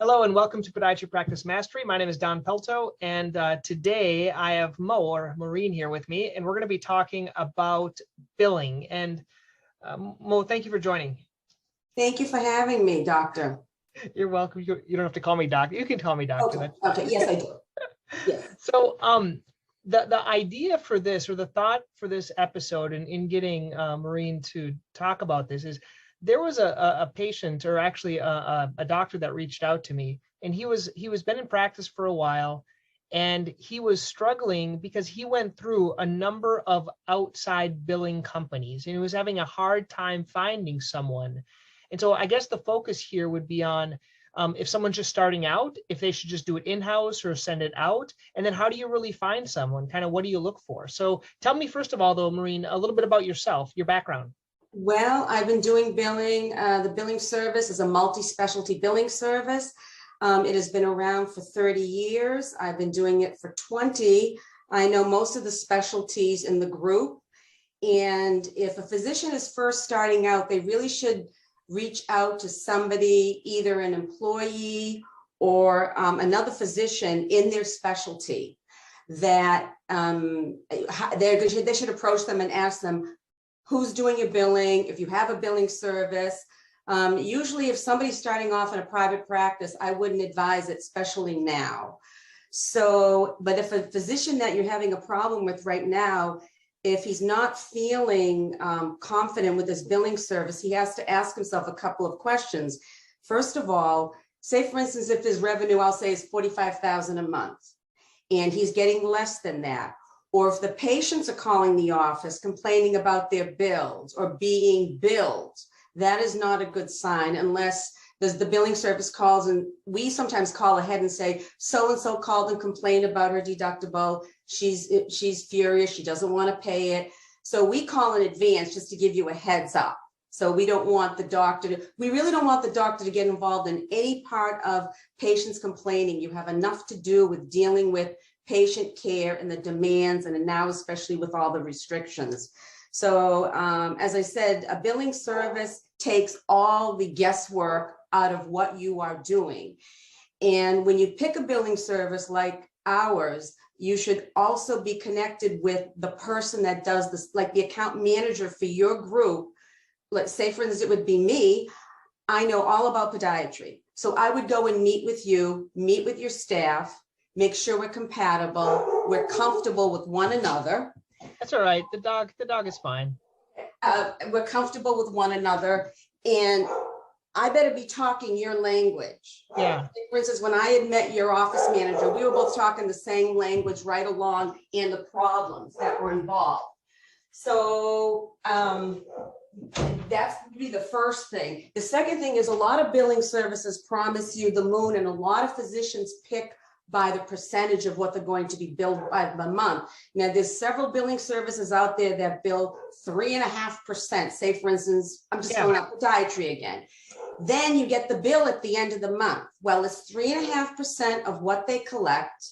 Hello and welcome to Podiatry Practice Mastery. My name is Don Pelto, and today I have Mo or Maureen here with me, and we're going to be talking about billing. And Mo, thank you for joining. Thank you for having me, doctor. You're welcome. You don't have to call me doctor. You can call me doctor. Okay. Yes, I do. Yes. So the idea for this, or the thought for this episode, and in getting Maureen to talk about this is, there was a patient, or actually a doctor, that reached out to me, and he was been in practice for a while, and he was struggling because he went through a number of outside billing companies and he was having a hard time finding someone. And so I guess the focus here would be on if someone's just starting out, if they should just do it in-house or send it out, and then how do you really find someone? Kind of what do you look for? So tell me, first of all, though, Maureen, a little bit about yourself, your background. Well, I've been doing billing. The billing service is a multi-specialty billing service. It has been around for 30 years. I've been doing it for 20. I know most of the specialties in the group. And if a physician is first starting out, they really should reach out to somebody, either an employee or another physician in their specialty, that they should approach them and ask them, who's doing your billing, if you have a billing service. Usually if somebody's starting off in a private practice, I wouldn't advise it, especially now. So, but if a physician that you're having a problem with right now, if he's not feeling confident with his billing service, he has to ask himself a couple of questions. First of all, say for instance, if his revenue, I'll say, is $45,000 a month, and he's getting less than that. Or if the patients are calling the office complaining about their bills or being billed, that is not a good sign unless the billing service calls, and we sometimes call ahead and say, so-and-so called and complained about her deductible. She's furious, she doesn't want to pay it. So we call in advance just to give you a heads up. So we don't want the doctor we really don't want the doctor to get involved in any part of patients complaining. You have enough to do with dealing with patient care and the demands, and now especially with all the restrictions. So as I said, a billing service takes all the guesswork out of what you are doing. And when you pick a billing service like ours, you should also be connected with the person that does this, like the account manager for your group. Let's say, for instance, it would be me. I know all about podiatry. So I would go and meet with you, meet with your staff, make sure we're compatible, we're comfortable with one another. That's all right. The dog is fine. We're comfortable with one another, and I better be talking your language. Yeah. For instance, when I had met your office manager, we were both talking the same language right along, and the problems that were involved. So that's really the first thing. The second thing is, a lot of billing services promise you the moon, and a lot of physicians pick by the percentage of what they're going to be billed by the month. Now, there's several billing services out there that bill 3.5%. Say, for instance, I'm just going up podiatry again. Then you get the bill at the end of the month. Well, it's 3.5% of what they collect.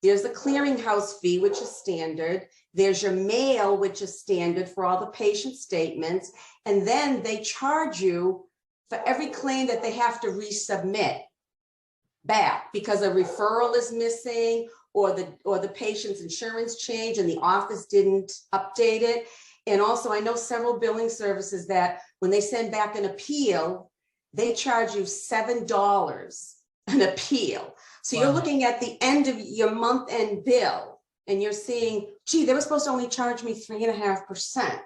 There's the clearinghouse fee, which is standard. There's your mail, which is standard for all the patient statements. And then they charge you for every claim that they have to resubmit back because a referral is missing, or the patient's insurance changed and the office didn't update it. And also, I know several billing services that when they send back an appeal, they charge you $7 an appeal. So you're looking at the end of your month end bill and you're seeing, gee, they were supposed to only charge me 3.5%.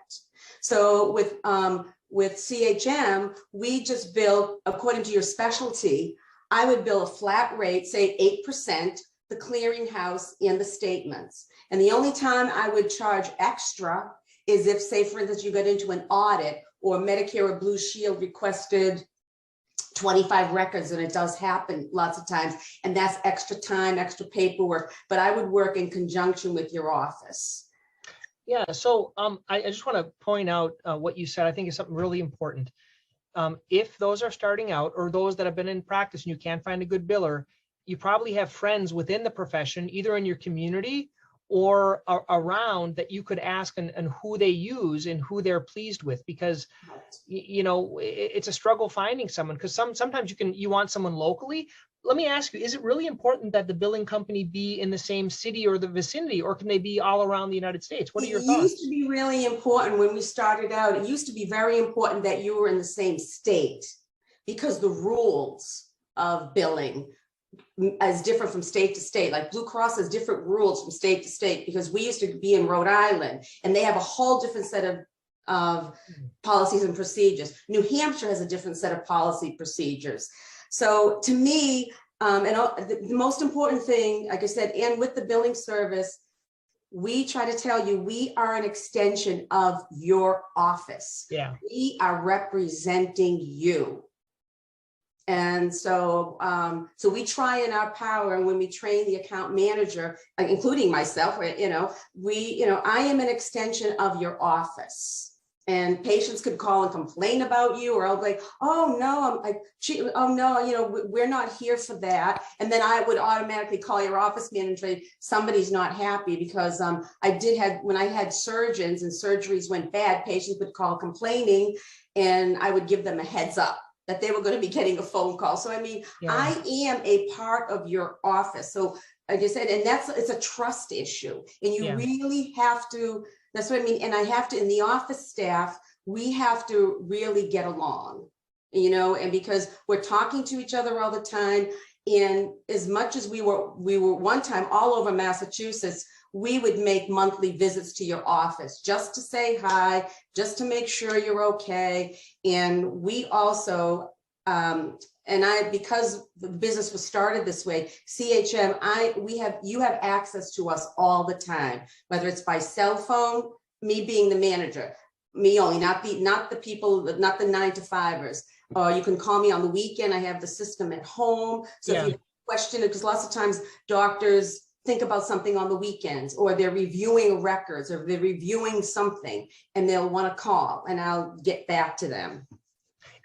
So with CHM, we just bill according to your specialty. I would bill a flat rate, say 8%, the clearinghouse and the statements. And the only time I would charge extra is if, say, for instance, you got into an audit, or Medicare or Blue Shield requested 25 records, and it does happen lots of times, and that's extra time, extra paperwork, but I would work in conjunction with your office. Yeah, so I just want to point out what you said. I think is something really important. If those are starting out, or those that have been in practice and you can't find a good biller, you probably have friends within the profession, either in your community or around, that you could ask and who they use and who they're pleased with, because you know it's a struggle finding someone, because sometimes you want someone locally, let me ask you, is it really important that the billing company be in the same city or the vicinity, or can they be all around the United States? What are It your used to thoughts? be really important when we started out. It used to be very important that you were in the same state because the rules of billing is different from state to state. Like Blue Cross has different rules from state to state because we used to be in Rhode Island and they have a whole different set of policies and procedures. New Hampshire has a different set of policy procedures. So to me, the most important thing, like I said, and with the billing service, we try to tell you we are an extension of your office. Yeah. We are representing you. And so, so we try in our power, and when we train the account manager, including myself, I am an extension of your office. And patients could call and complain about you, or I'll be like, oh no, oh no, we're not here for that. And then I would automatically call your office manager. Somebody's not happy because when I had surgeons and surgeries went bad, patients would call complaining, and I would give them a heads up that they were going to be getting a phone call. So, I mean, yeah. I am a part of your office. So, like I said, and it's a trust issue. And you really have to, that's what I mean. And I have to, in the office staff, we have to really get along, and because we're talking to each other all the time. And as much as we were one time all over Massachusetts, we would make monthly visits to your office just to say hi, just to make sure you're okay. And we also, because the business was started this way, CHM, you have access to us all the time, whether it's by cell phone, me being the manager, me only, not the people, not the 9-to-5ers. Or you can call me on the weekend. I have the system at home. So if you have a question, because lots of times doctors think about something on the weekends, or they're reviewing records, or they're reviewing something, and they'll want to call, and I'll get back to them.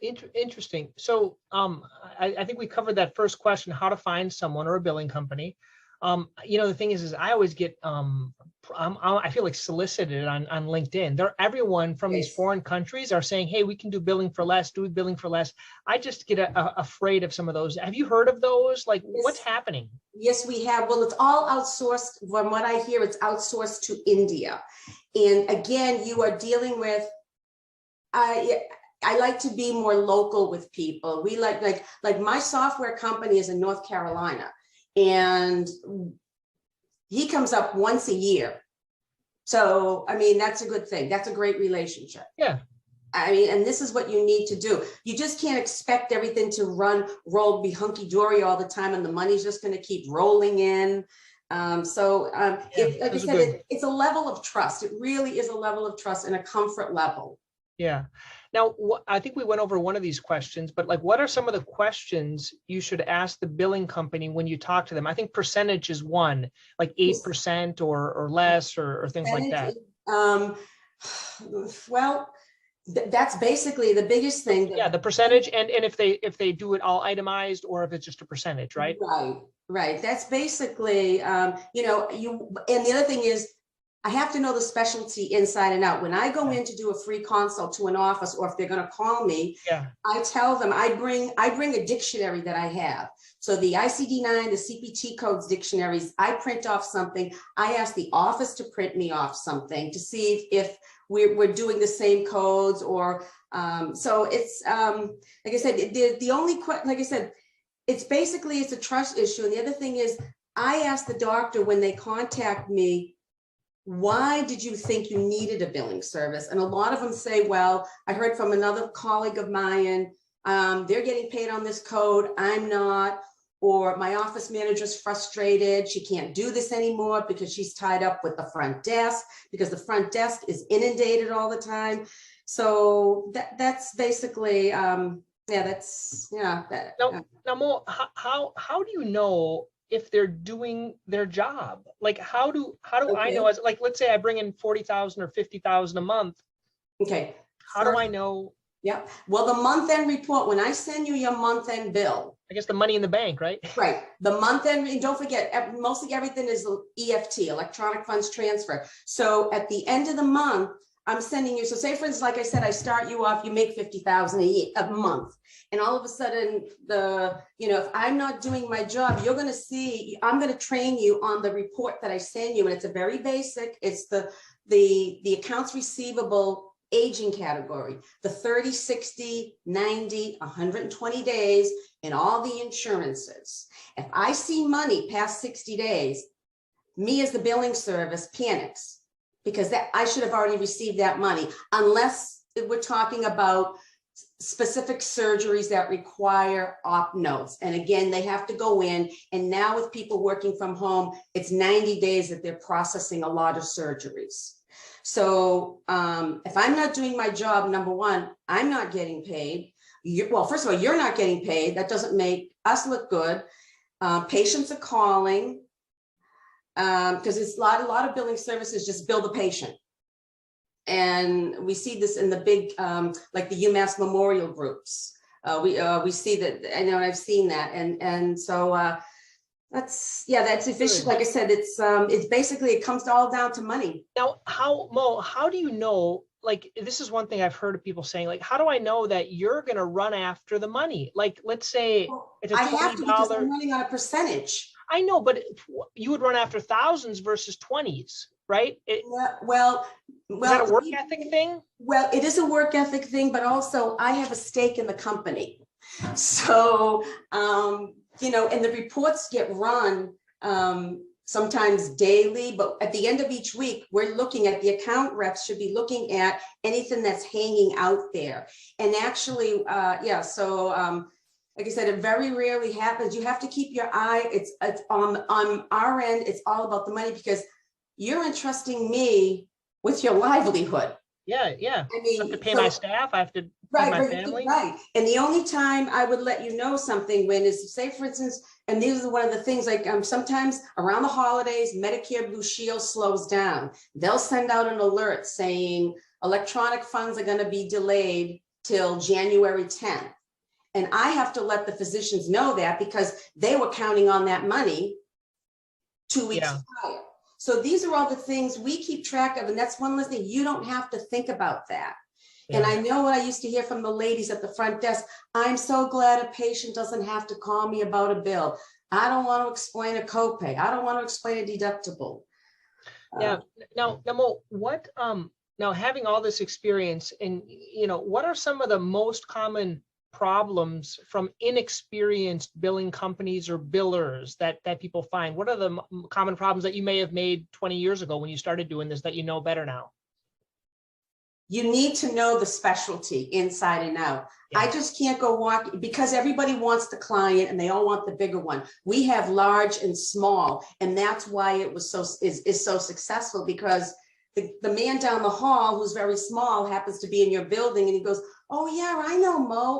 Interesting. So I think we covered that first question, how to find someone or a billing company. The thing is I always get, I feel like solicited on LinkedIn. Everyone from these foreign countries are saying, hey, we can do billing for less, do billing for less. I just get afraid of some of those. Have you heard of those? Like, what's happening? Yes, we have. Well, it's all outsourced. From what I hear, it's outsourced to India. And again, you are dealing with, I like to be more local with people. We like my software company is in North Carolina, and he comes up once a year. So, I mean, that's a good thing. That's a great relationship. Yeah. I mean, and this is what you need to do. You just can't expect everything to be hunky-dory all the time, and the money's just going to keep rolling in. Like I said, it's a level of trust. It really is a level of trust and a comfort level. Yeah. Now, I think we went over one of these questions, but like, what are some of the questions you should ask the billing company when you talk to them? I think percentage is one, like 8% or less, or things like that. Well, that's basically the biggest thing. Yeah, the percentage, and if they do it all itemized, or if it's just a percentage, right? Right. That's basically, and the other thing is, I have to know the specialty inside and out. When I go in to do a free consult to an office, or if they're going to call me, I tell them I bring a dictionary that I have. So the ICD-9, the CPT codes dictionaries, I print off something. I ask the office to print me off something to see if we're doing the same codes, or so it's like I said, it's a trust issue. And the other thing is, I ask the doctor when they contact me, why did you think you needed a billing service? And a lot of them say, well, I heard from another colleague of mine, they're getting paid on this code, I'm not, or my office manager's frustrated, she can't do this anymore because she's tied up with the front desk, because the front desk is inundated all the time. So that's basically, Now, Mo, how do you know if they're doing their job? Like, how do I know, as like, let's say I bring in 40,000 or 50,000 a month. Okay. How do I know? Yeah. Well, the month-end report, when I send you your month-end bill, I guess the money in the bank, right? Right. The month-end, and don't forget, mostly everything is EFT, electronic funds transfer. So at the end of the month, I'm sending you, so say for instance, like I said, I start you off, you make 50,000 a month. And all of a sudden if I'm not doing my job, you're going to see, I'm going to train you on the report that I send you. And it's a very basic, it's the accounts receivable aging category, the 30, 60, 90, 120 days and all the insurances. If I see money past 60 days, me as the billing service panics because that I should have already received that money, unless we're talking about specific surgeries that require op notes. And again, they have to go in. And now with people working from home, it's 90 days that they're processing a lot of surgeries. So if I'm not doing my job, number one, I'm not getting paid. Well, first of all, you're not getting paid. That doesn't make us look good. Patients are calling because it's a lot of billing services just bill the patient. And we see this in the big, like the UMass Memorial groups. We see that, I know I've seen that. And so that's efficient. Like I said, it's basically, it comes all down to money. Now, how do you know, like, this is one thing I've heard of people saying, like, how do I know that you're going to run after the money? Like, let's say it's a $20. I have to because I'm running on a percentage. I know, but you would run after thousands versus 20s, right? Well, is that a work ethic thing? Well, it is a work ethic thing, but also I have a stake in the company. So, and the reports get run sometimes daily, but at the end of each week, we're looking at, the account reps should be looking at anything that's hanging out there. And actually, like I said, it very rarely happens. You have to keep your eye, it's on our end, it's all about the money because you're entrusting me with your livelihood. Yeah. I mean, I have to pay my staff, I have to feed my family. Right. And the only time I would let you know something when is, say, for instance, and these are one of the things, like sometimes around the holidays, Medicare Blue Shield slows down. They'll send out an alert saying electronic funds are going to be delayed till January 10th. And I have to let the physicians know that because they were counting on that money 2 weeks prior. So these are all the things we keep track of. And that's one less thing. You don't have to think about that. Yeah. And I know what I used to hear from the ladies at the front desk. I'm so glad a patient doesn't have to call me about a bill. I don't want to explain a copay. I don't want to explain a deductible. Yeah. Now, Mo, what, now having all this experience and, what are some of the most common problems from inexperienced billing companies or billers that people find? What are the common problems that you may have made 20 years ago when you started doing this that you know better now? You need to know the specialty inside and out. Yeah. I just can't go walk because everybody wants the client and they all want the bigger one. We have large and small, and that's why it was is so successful because the man down the hall who's very small happens to be in your building and he goes, oh yeah, I know Mo.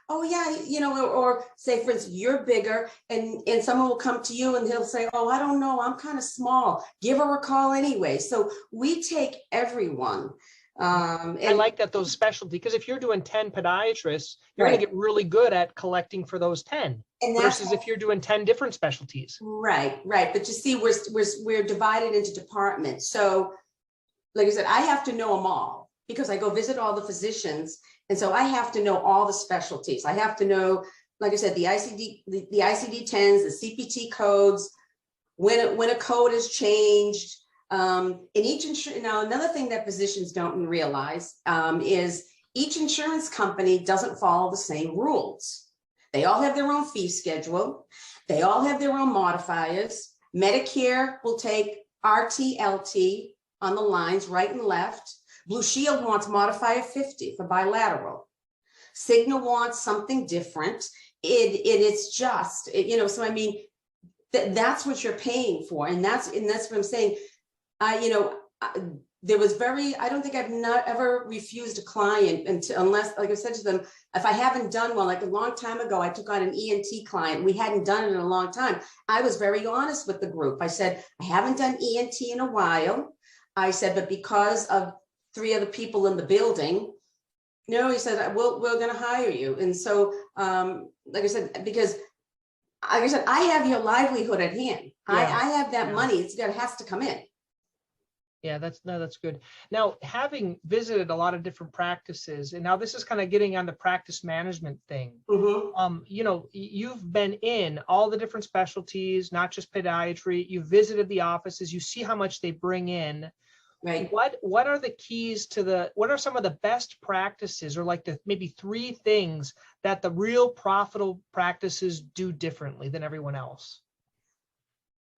Oh yeah, or say for instance, you're bigger and someone will come to you and he'll say, oh, I don't know, I'm kind of small. Give her a call anyway. So we take everyone. I like that, those specialty, because if you're doing 10 podiatrists, you're going to get really good at collecting for those 10 versus if you're doing 10 different specialties. Right. But you see, we're divided into departments. So like I said, I have to know them all because I go visit all the physicians. And so I have to know all the specialties. I have to know, like I said, the ICD-10s, the CPT codes, when a code is changed. In each insurance, now another thing that physicians don't realize is each insurance company doesn't follow the same rules. They all have their own fee schedule. They all have their own modifiers. Medicare will take RT, LT on the lines right and left. Blue Shield wants modifier 50 for bilateral. Cigna wants something different. It's just, so I mean, that's what you're paying for. And that's what I'm saying. There was I don't think I've not ever refused a client unless, like I said to them, if I haven't done one, like a long time ago, I took on an ENT client. We hadn't done it in a long time. I was very honest with the group. I said, I haven't done ENT in a while. I said, but because of 3 other people in the building, he said, we're going to hire you. And so, like I said, because like I said, I have your livelihood at hand. Yeah. I have that money. It has to come in. Yeah, that's good. Now, having visited a lot of different practices, and now this is kind of getting on the practice management thing. Mhm. You know, you've been in all the different specialties, not just podiatry. You visited the offices. You see how much they bring in. Right. What are the keys to what are some of the best practices, or like the maybe three things that the real profitable practices do differently than everyone else?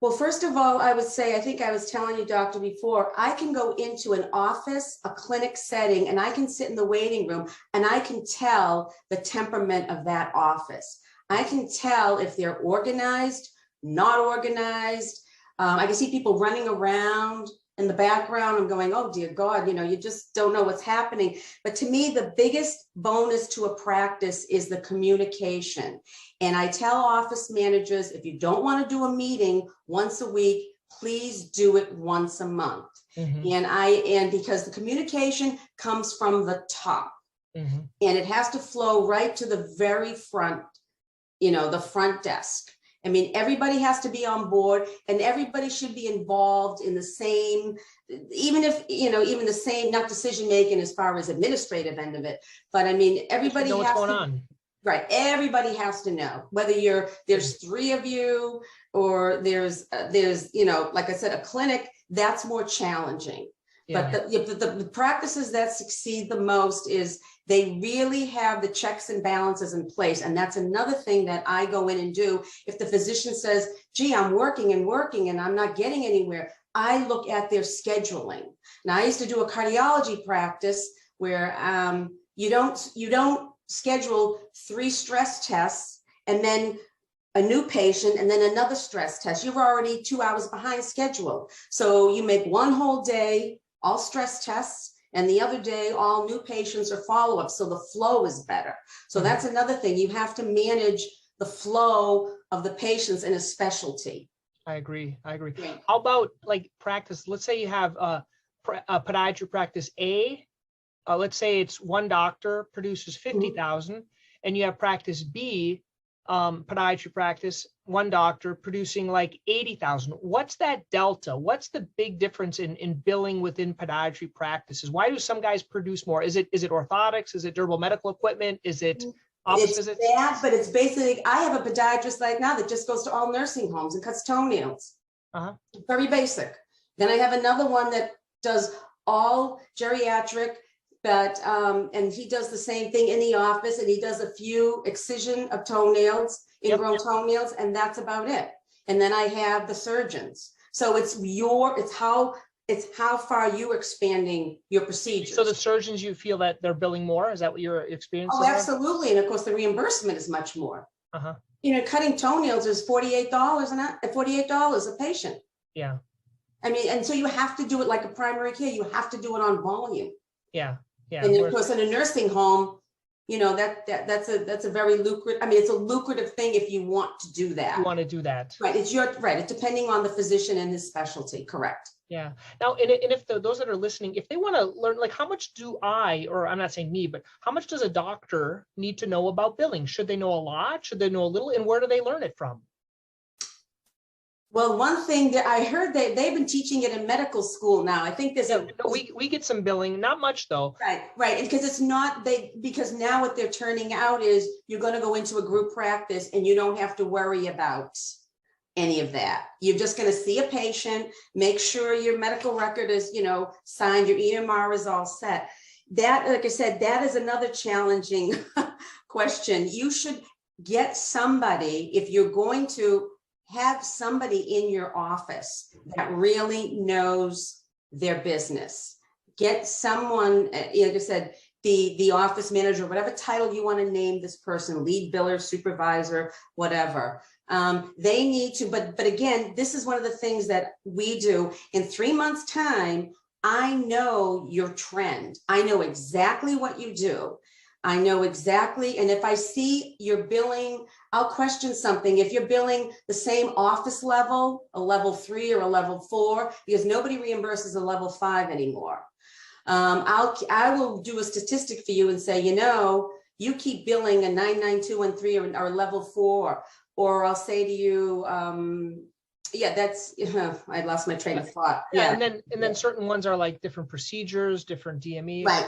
Well, first of all, I would say, I think I was telling you, doctor, before, I can go into an office, a clinic setting, and I can sit in the waiting room and I can tell the temperament of that office. I can tell if they're organized, not organized. I can see people running around in the background. I'm going, oh, dear God, you just don't know what's happening. But to me, the biggest bonus to a practice is the communication. And I tell office managers, if you don't want to do a meeting once a week, please do it once a month. Mm-hmm. And because the communication comes from the top, Mm-hmm. and it has to flow right to the very front, the front desk. I mean, everybody has to be on board, and everybody should be involved in the same, even if, even the same, not decision making as far as administrative end of it, but I mean, everybody know what's has going to, on. right. Everybody has to know, whether there's three of you, or there's, like I said, a clinic, that's more challenging. Yeah. But the practices that succeed the most is they really have the checks and balances in place. And that's another thing that I go in and do. If the physician says, gee, I'm working and I'm not getting anywhere, I look at their scheduling. Now, I used to do a cardiology practice where you don't schedule 3 stress tests and then a new patient and then another stress test. You're already 2 hours behind schedule. So you make one whole day all stress tests, and the other day all new patients or follow-ups, so the flow is better. So that's another thing. You have to manage the flow of the patients in a specialty. I agree. Right. How about like practice? Let's say you have a podiatry practice A. Let's say it's one doctor produces 50,000, and you have practice B, podiatry practice, one doctor producing like 80,000. What's that delta? What's the big difference in billing within podiatry practices? Why do some guys produce more? Is it orthotics? Is it durable medical equipment? Is it office visits? It's bad, but it's basically, I have a podiatrist right now that just goes to all nursing homes and cuts toenails. Very basic. Then I have another one that does all geriatric, but and he does the same thing in the office, and he does a few excision of toenails, ingrown toenails, and that's about it. And then I have the surgeons. So it's how far you're expanding your procedures. So the surgeons, you feel that they're billing more? Is that what your experience is? Oh, absolutely. And of course, the reimbursement is much more. Cutting toenails is $48 $48 a patient. Yeah. I mean, and so you have to do it like a primary care. You have to do it on volume. Yeah. And of course, in a nursing home, that's a very lucrative. I mean, it's a lucrative thing if you want to do that. You want to do that, right? It's depending on the physician and his specialty. Correct. Yeah. Now, and if those that are listening, if they want to learn, like, how much do or I'm not saying me, but how much does a doctor need to know about billing? Should they know a lot? Should they know a little? And where do they learn it from? Well, one thing that I heard they've been teaching it in medical school now. I think there's we get some billing, not much though. Right. Because it's not because now what they're turning out is you're going to go into a group practice and you don't have to worry about any of that. You're just going to see a patient, make sure your medical record is, signed, your EMR is all set. That, like I said, that is another challenging question. You should get somebody, if you're going to have somebody in your office that really knows their business. Get someone, like I said, the office manager, whatever title you want to name this person, lead biller, supervisor, whatever. They need to, but again, this is one of the things that we do. In 3 months' time, I know your trend. I know exactly what you do. I know exactly, and if I see you're billing, I'll question something. If you're billing the same office level, a level 3 or a level 4, because nobody reimburses a level 5 anymore. I will do a statistic for you and say, you keep billing a 99213 or level 4, or I'll say to you, Yeah, that's, I lost my train of thought. Yeah, Yeah, and then certain ones are like different procedures, different DMEs. right.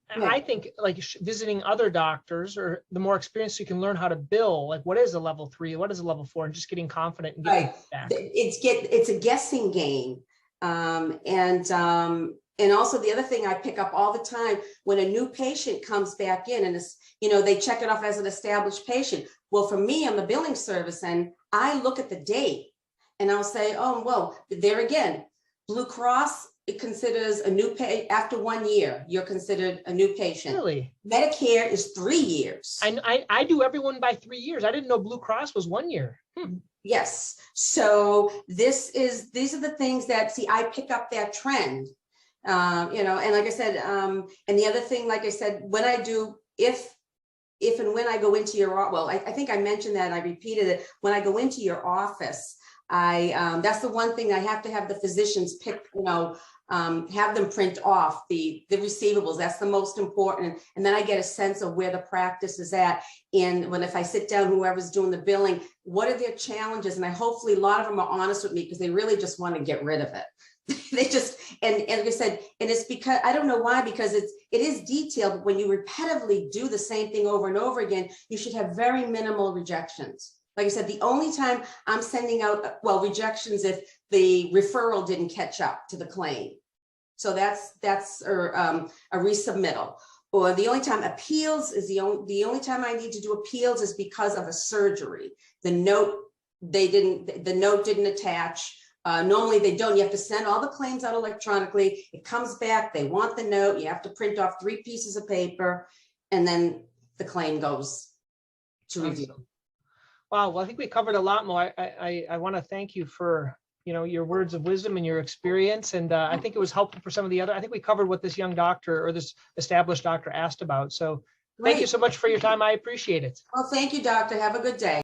And I think like visiting other doctors or the more experienced, you can learn how to bill. Like, what is a level 3? What is a level 4? And just getting confident and getting Right. back. It's a guessing game. And also the other thing I pick up all the time when a new patient comes back in and it's, they check it off as an established patient. Well, for me on the billing service, and I look at the date and I'll say, oh, well, there again, Blue Cross, it considers a new pay after 1 year, you're considered a new patient. Really? Medicare is 3 years. I do everyone by 3 years. I didn't know Blue Cross was 1 year. Yes. So these are the things that, see, I pick up that trend, and like I said, and the other thing, like I said, when I do, if and when I go into your, well, I think I mentioned that and I repeated it, when I go into your office, that's the one thing I have to have the physicians pick, have them print off the receivables. That's the most important. And then I get a sense of where the practice is at. And if I sit down, whoever's doing the billing, what are their challenges? And hopefully a lot of them are honest with me because they really just want to get rid of it. They just, and like I said, and it's because, I don't know why, because it is detailed, but when you repetitively do the same thing over and over again, you should have very minimal rejections. Like I said, the only time I'm sending out, rejections if the referral didn't catch up to the claim. So that's a resubmittal. Or the only time appeals is the only time I need to do appeals is because of a surgery. The note didn't attach. Normally they don't. You have to send all the claims out electronically. It comes back. They want the note. You have to print off 3 pieces of paper, and then the claim goes to review. Wow. Well, I think we covered a lot more. I want to thank you for, your words of wisdom and your experience. And I think it was helpful for some of the other, I think we covered what this young doctor or this established doctor asked about. So thank you so much for your time. I appreciate it. Well, thank you, doctor. Have a good day.